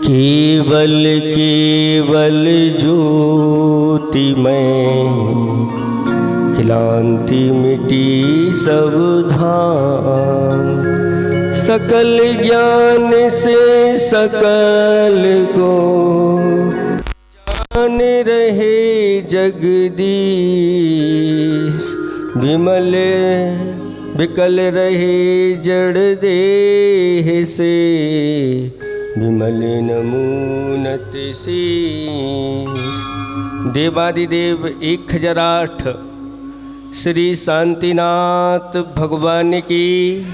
केवल केवल ज्योति में खिलांति मिटी सब धाम। सकल ज्ञान से सकल को जान रहे जगदीश। विमल विकल रहे जड़ देह से विमल नमूनत से। देवादिदेव 1008 श्री शांतिनाथ भगवान की।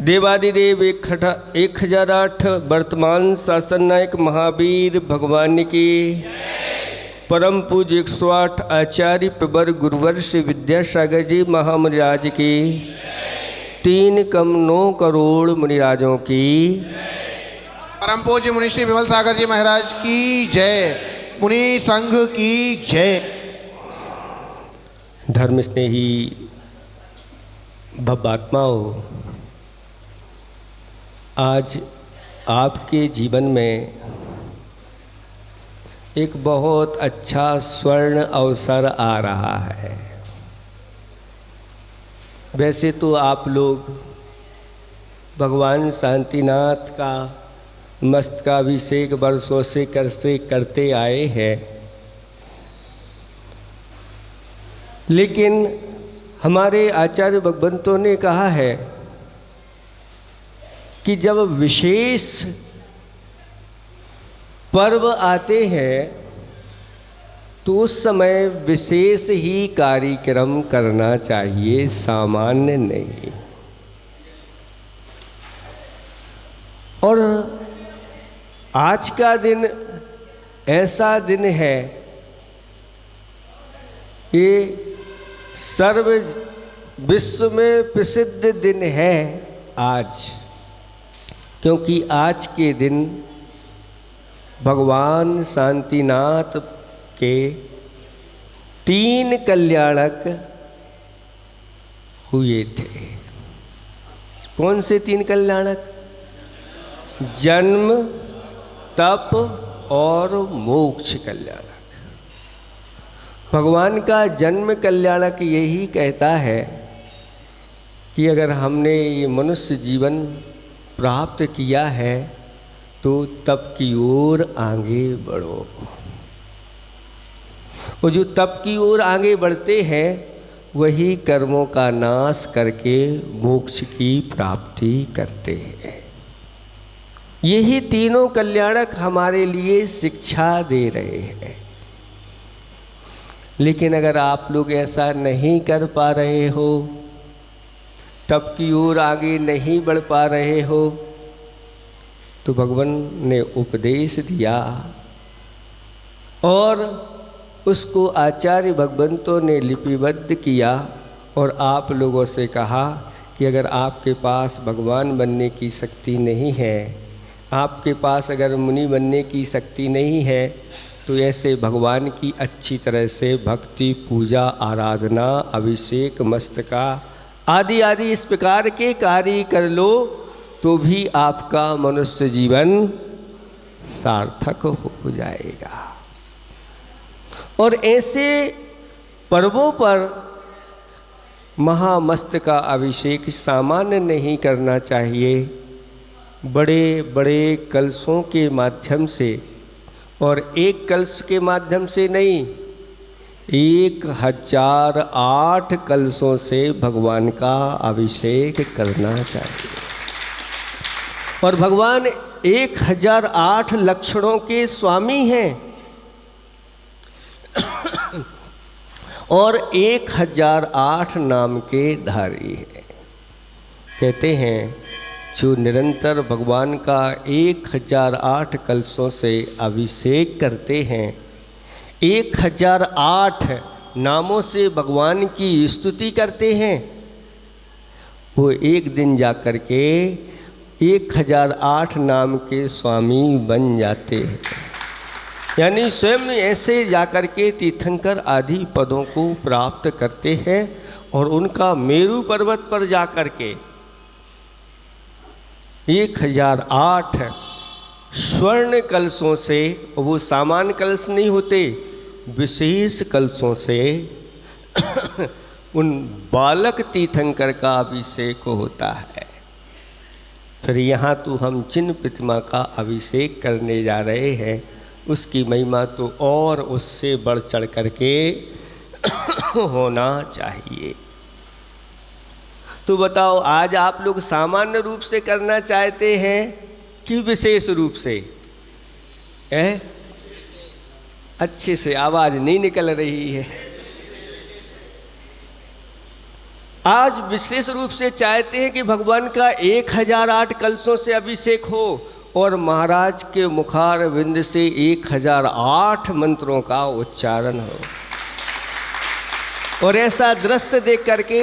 देवादिदेव 1008 वर्तमान शासन नायक महावीर भगवान की। परम पूज्य 108 आचार्य प्रवर गुरुवर श्री विद्यासागर जी महामुनिराज की। 3,9 करोड़ मुनिराजों की। परम पूज्य मुनि श्री विमल सागर जी महाराज की जय। मुनि संघ की जय। धर्म स्नेही भव्यात्माओं, आज आपके जीवन में एक बहुत अच्छा स्वर्ण अवसर आ रहा है। वैसे तो आप लोग भगवान शांतिनाथ का मस्तकाभिषेक वर्षों से करते आए हैं, लेकिन हमारे आचार्य भगवंतों ने कहा है कि जब विशेष पर्व आते हैं तो उस समय विशेष ही कार्यक्रम करना चाहिए, सामान्य नहीं। और आज का दिन ऐसा दिन है, ये सर्व विश्व में प्रसिद्ध दिन है आज, क्योंकि आज के दिन भगवान शांतिनाथ के 3 कल्याणक हुए थे। कौन से 3 कल्याणक? जन्म, तप और मोक्ष कल्याणक। भगवान का जन्म कल्याणक यही कहता है कि अगर हमने ये मनुष्य जीवन प्राप्त किया है तो तप की ओर आगे बढ़ो। वो जो तप की ओर आगे बढ़ते हैं वही कर्मों का नाश करके मोक्ष की प्राप्ति करते हैं। यही तीनों कल्याणक हमारे लिए शिक्षा दे रहे हैं। लेकिन अगर आप लोग ऐसा नहीं कर पा रहे हो, तप की ओर आगे नहीं बढ़ पा रहे हो, तो भगवान ने उपदेश दिया और उसको आचार्य भगवंतों ने लिपिबद्ध किया और आप लोगों से कहा कि अगर आपके पास भगवान बनने की शक्ति नहीं है, आपके पास अगर मुनि बनने की शक्ति नहीं है, तो ऐसे भगवान की अच्छी तरह से भक्ति, पूजा, आराधना, अभिषेक, मस्तका आदि आदि इस प्रकार के कार्य कर लो तो भी आपका मनुष्य जीवन सार्थक हो जाएगा। और ऐसे पर्वों पर महामस्तका अभिषेक सामान्य नहीं करना चाहिए। बड़े बड़े कलशों के माध्यम से, और एक कलश के माध्यम से नहीं, 1008 कलशों से भगवान का अभिषेक करना चाहिए। और भगवान 1008 लक्षणों के स्वामी हैं और 1008 नाम के धारी हैं। कहते हैं जो निरंतर भगवान का 1008 कलशों से अभिषेक करते हैं, 1008 नामों से भगवान की स्तुति करते हैं, वो एक दिन जा कर के 1008 नाम के स्वामी बन जाते हैं। यानी स्वयं ऐसे जाकर के तीर्थंकर आदि पदों को प्राप्त करते हैं और उनका मेरु पर्वत पर जाकर के 1008 स्वर्ण कलशों से, वो सामान्य कलश नहीं होते, विशेष कलशों से उन बालक तीर्थंकर का अभिषेक होता है। फिर यहाँ तो हम जिन प्रतिमा का अभिषेक करने जा रहे हैं उसकी महिमा तो और उससे बढ़ चढ़ करके होना चाहिए। तो बताओ, आज आप लोग सामान्य रूप से करना चाहते हैं कि विशेष रूप से? अच्छे से आवाज़ नहीं निकल रही है। आज विशेष रूप से चाहते हैं कि भगवान का 1008 कलशों से अभिषेक हो और महाराज के मुखार विंद से 1008 मंत्रों का उच्चारण हो। और ऐसा दृश्य देख करके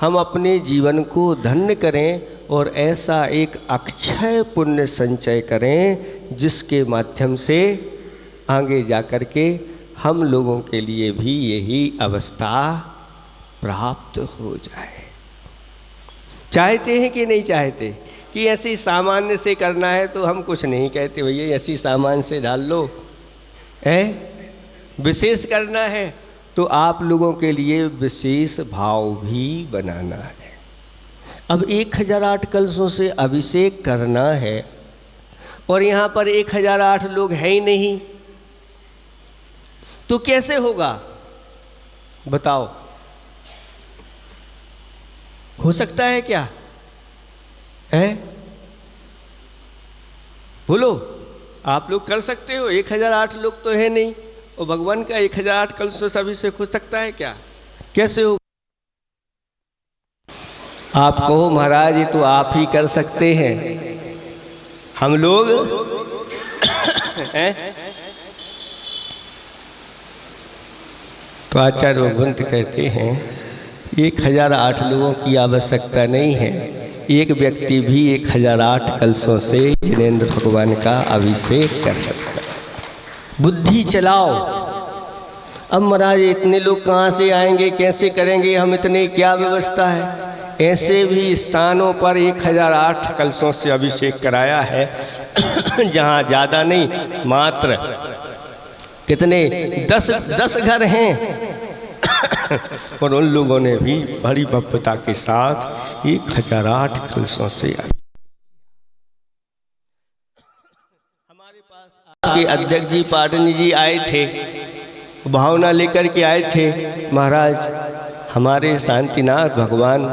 हम अपने जीवन को धन्य करें और ऐसा एक अक्षय पुण्य संचय करें जिसके माध्यम से आगे जा कर के हम लोगों के लिए भी यही अवस्था प्राप्त हो जाए। चाहते हैं कि नहीं चाहते कि ऐसी सामान्य से करना है? तो हम कुछ नहीं कहते भैया ऐसी सामान्य से डाल लो। विशेष करना है तो आप लोगों के लिए विशेष भाव भी बनाना है। अब 1008 कलशों से अभिषेक करना है और यहाँ पर 1008 लोग हैं ही नहीं, तो कैसे होगा बताओ? हो सकता है क्या? बोलो, आप लोग कर सकते हो? 1008 लोग तो है नहीं और भगवान का 1008 कलशों से अभिषेक हो सकता है क्या? कैसे हो? आप कहो महाराज ये तो आप ही कर सकते हैं, हम लोग तो आचार्य भगवंत कहते हैं 1008 लोगों की आवश्यकता नहीं है, एक व्यक्ति भी 1008 कलशों से जिनेंद्र भगवान का अभिषेक कर सकता है। बुद्धि चलाओ। अब महाराज इतने लोग कहाँ से आएंगे, कैसे करेंगे हम, इतने क्या व्यवस्था है? ऐसे भी स्थानों पर 1008 कलशों से अभिषेक कराया है जहाँ ज़्यादा नहीं, मात्र कितने 10 घर हैं और उन लोगों ने भी बड़ी भव्यता के साथ 1008 कलशों से। हमारे पास आपके अध्यक्ष जी पाटनी जी आए थे, भावना लेकर के आए थे, महाराज हमारे शांतिनाथ भगवान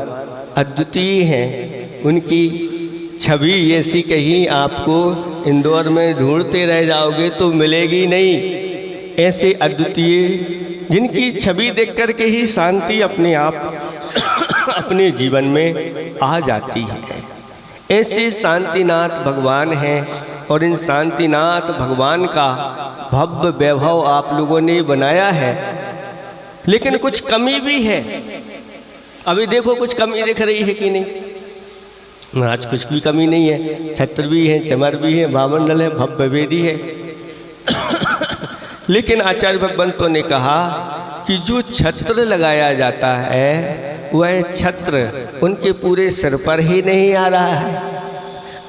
अद्वितीय हैं, उनकी छवि ऐसी कहीं आपको इंदौर में ढूंढते रह जाओगे तो मिलेगी नहीं। ऐसे अद्वितीय जिनकी छवि देख कर के ही शांति अपने आप अपने जीवन में आ जाती है, ऐसे शांतिनाथ भगवान हैं। और इन शांतिनाथ भगवान का भव्य वैभव आप लोगों ने बनाया है, लेकिन कुछ कमी भी है। अभी देखो कुछ कमी दिख रही है कि नहीं? आज कुछ भी कमी नहीं है, छत्र भी है, चमर भी है, वामंडल है, भव्य वेदी है। लेकिन आचार्य भगवंतों ने कहा कि जो छत्र लगाया जाता है वह छत्र उनके पूरे सिर पर ही नहीं आ रहा है।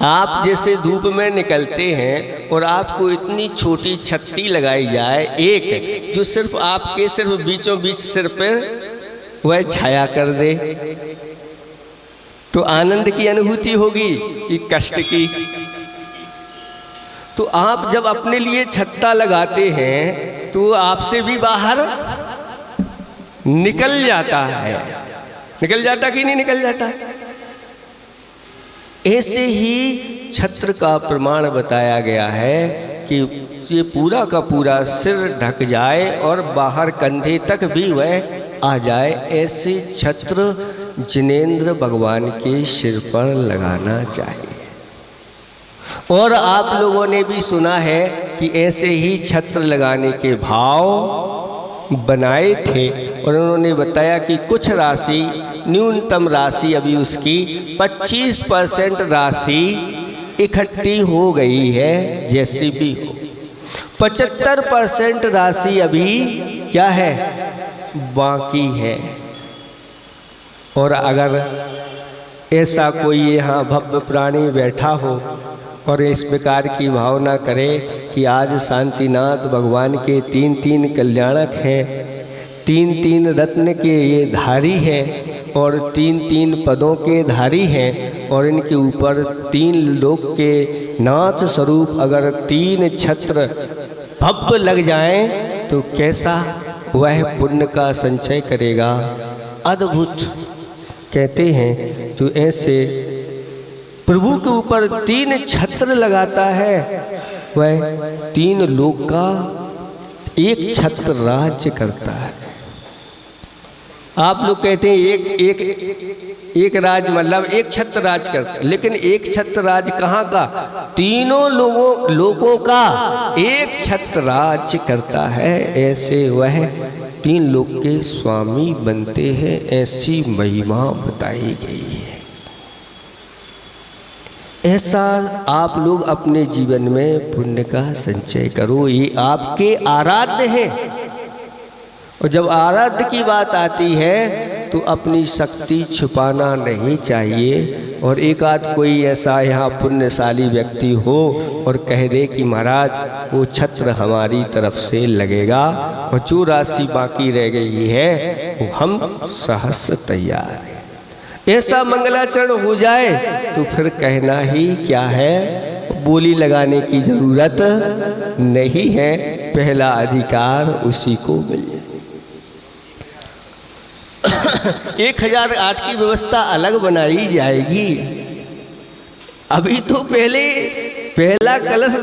आप जैसे धूप में निकलते हैं और आपको इतनी छोटी छत्ती लगाई जाए, एक जो सिर्फ आपके सिर्फ बीचों बीच सिर पर वह छाया कर दे, तो आनंद की अनुभूति होगी कि कष्ट की? तो आप जब अपने लिए छत्ता लगाते हैं तो आपसे भी बाहर निकल जाता है। निकल जाता कि नहीं निकल जाता? ऐसे ही छत्र का प्रमाण बताया गया है कि ये पूरा का पूरा सिर ढक जाए और बाहर कंधे तक भी वह आ जाए। ऐसे छत्र जिनेंद्र भगवान के सिर पर लगाना चाहिए। और आप लोगों ने भी सुना है कि ऐसे ही छत्र लगाने के भाव बनाए थे और उन्होंने बताया कि कुछ राशि, न्यूनतम राशि अभी उसकी 25% राशि इकट्ठी हो गई है, जैसी भी हो। 75% राशि अभी क्या है, बाकी है। और अगर ऐसा कोई यहाँ भव्य प्राणी बैठा हो और इस प्रकार की भावना करे कि आज शांतिनाथ भगवान के 3-3 कल्याणक हैं, 3-3 रत्न के ये धारी हैं और 3-3 पदों के धारी हैं, और इनके ऊपर 3 लोक के नाथ स्वरूप अगर 3 छत्र भव्य लग जाएं तो कैसा वह पुण्य का संचय करेगा। अद्भुत कहते हैं जो ऐसे प्रभु के ऊपर 3 छत्र लगाता है वह 3 लोक का 1 छत्र राज्य करता है। आप लोग कहते हैं एक राज मतलब 1 छत्र राज करता है, लेकिन 1 छत्र राज कहाँ का? तीनों लोगों का 1 छत्र राज्य करता है। ऐसे वह 3 लोक के स्वामी बनते हैं, ऐसी महिमा बताई गई है। ऐसा आप लोग अपने जीवन में पुण्य का संचय करो, ये आपके आराध्य हैं। और जब आराध्य की बात आती है तो अपनी शक्ति छुपाना नहीं चाहिए। और एक आध कोई ऐसा यहाँ पुण्यशाली व्यक्ति हो और कह दे कि महाराज वो छत्र हमारी तरफ से लगेगा और जो राशि बाकी रह गई है वो हम सहस्र तैयार हैं, ऐसा मंगलाचरण हो जाए तो फिर कहना ही क्या है, बोली लगाने की जरूरत नहीं है, पहला अधिकार उसी को मिल जाए। 1008 की व्यवस्था अलग बनाई जाएगी। अभी तो पहला कलश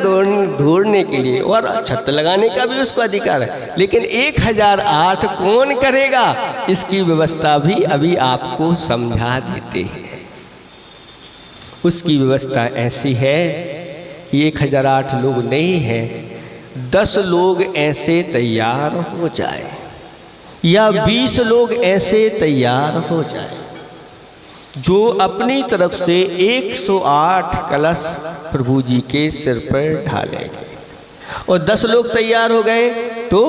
ढोड़ने के लिए और छत्र लगाने का भी उसको अधिकार है, लेकिन 1008 कौन करेगा इसकी व्यवस्था भी अभी आपको समझा देते हैं। उसकी व्यवस्था ऐसी है कि 1008 लोग नहीं हैं, 10 लोग ऐसे तैयार हो जाए या 20 लोग ऐसे तैयार हो जाए जो अपनी तरफ से 108 कलश प्रभु जी के सिर पर ढालेंगे, और 10 लोग तैयार हो गए तो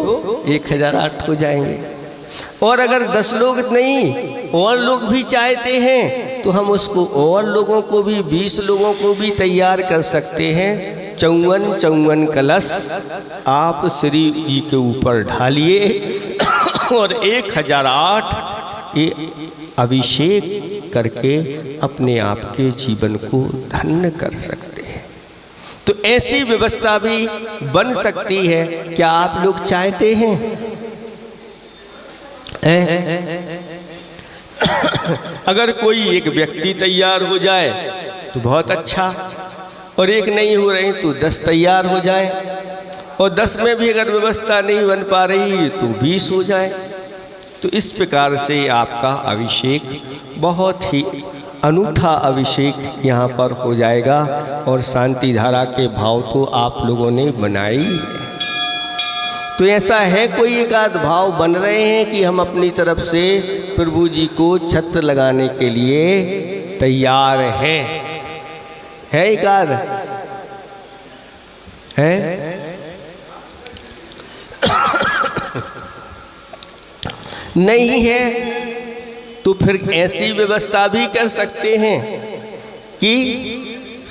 1008 हो जाएंगे। और अगर 10 लोग नहीं और लोग भी चाहते हैं तो हम उसको और लोगों को भी 20 लोगों को भी तैयार कर सकते हैं। 54 कलश आप श्री जी के ऊपर ढालिए और 1008 अभिषेक करके अपने आप के जीवन को धन्य कर सकते हैं। तो ऐसी व्यवस्था भी बन सकती है। क्या आप लोग चाहते हैं? अगर कोई एक व्यक्ति तैयार हो जाए तो बहुत अच्छा, और एक नहीं हो रही तो 10 तैयार हो जाए, और 10 में भी अगर व्यवस्था नहीं बन पा रही तो 20 हो जाए। तो इस प्रकार से आपका अभिषेक बहुत ही अनूठा अभिषेक यहाँ पर हो जाएगा। और शांति धारा के भाव तो आप लोगों ने बनाई है। तो ऐसा है कोई एक आध भाव बन रहे हैं कि हम अपनी तरफ से प्रभु जी को छत्र लगाने के लिए तैयार हैं, है एक आध है? नहीं है तो फिर ऐसी व्यवस्था भी कर सकते हैं कि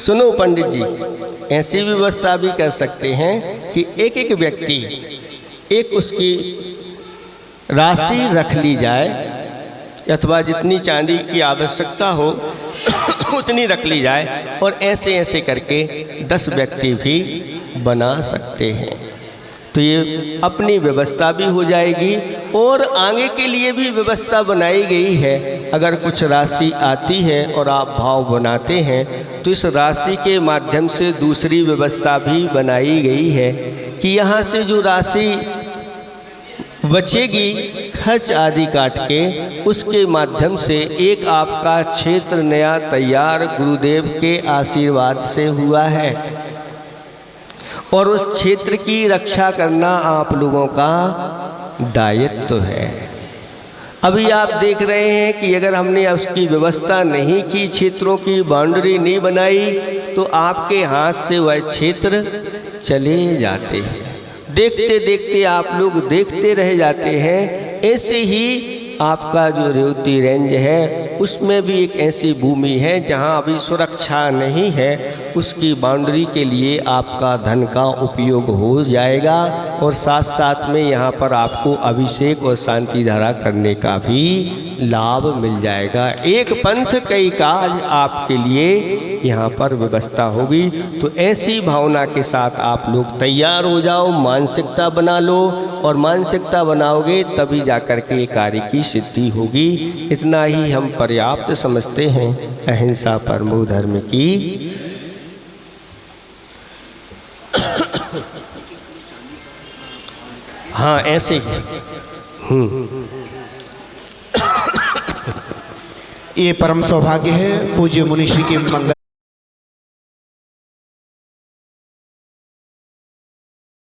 सुनो पंडित जी, ऐसी व्यवस्था भी कर सकते हैं कि एक एक व्यक्ति एक उसकी राशि रख ली जाए, अथवा जितनी चांदी की आवश्यकता हो उतनी रख ली जाए, और ऐसे ऐसे करके 10 व्यक्ति भी बना सकते हैं। तो ये अपनी व्यवस्था भी हो जाएगी और आगे के लिए भी व्यवस्था बनाई गई है। अगर कुछ राशि आती है और आप भाव बनाते हैं तो इस राशि के माध्यम से दूसरी व्यवस्था भी बनाई गई है कि यहाँ से जो राशि बचेगी खर्च आदि काट के, उसके माध्यम से एक आपका क्षेत्र नया तैयार गुरुदेव के आशीर्वाद से हुआ है, और उस क्षेत्र की रक्षा करना आप लोगों का दायित्व है। अभी आप देख रहे हैं कि अगर हमने उसकी व्यवस्था नहीं की, क्षेत्रों की बाउंड्री नहीं बनाई, तो आपके हाथ से वह क्षेत्र चले जाते हैं। देखते देखते आप लोग देखते रह जाते हैं। ऐसे ही आपका जो रेवती रेंज है उसमें भी एक ऐसी भूमि है जहाँ अभी सुरक्षा नहीं है, उसकी बाउंड्री के लिए आपका धन का उपयोग हो जाएगा और साथ साथ में यहाँ पर आपको अभिषेक और शांति धारा करने का भी लाभ मिल जाएगा। एक पंथ कई काज आपके लिए यहाँ पर व्यवस्था होगी। तो ऐसी भावना के साथ आप लोग तैयार हो जाओ, मानसिकता बना लो, और मानसिकता बनाओगे तभी जाकर के कार्य की सिद्धि होगी। इतना ही हम पर्याप्त समझते हैं। अहिंसा परमो धर्म की। हाँ ऐसे ही। ये परम सौभाग्य है पूज्य मुनिषी के मंगल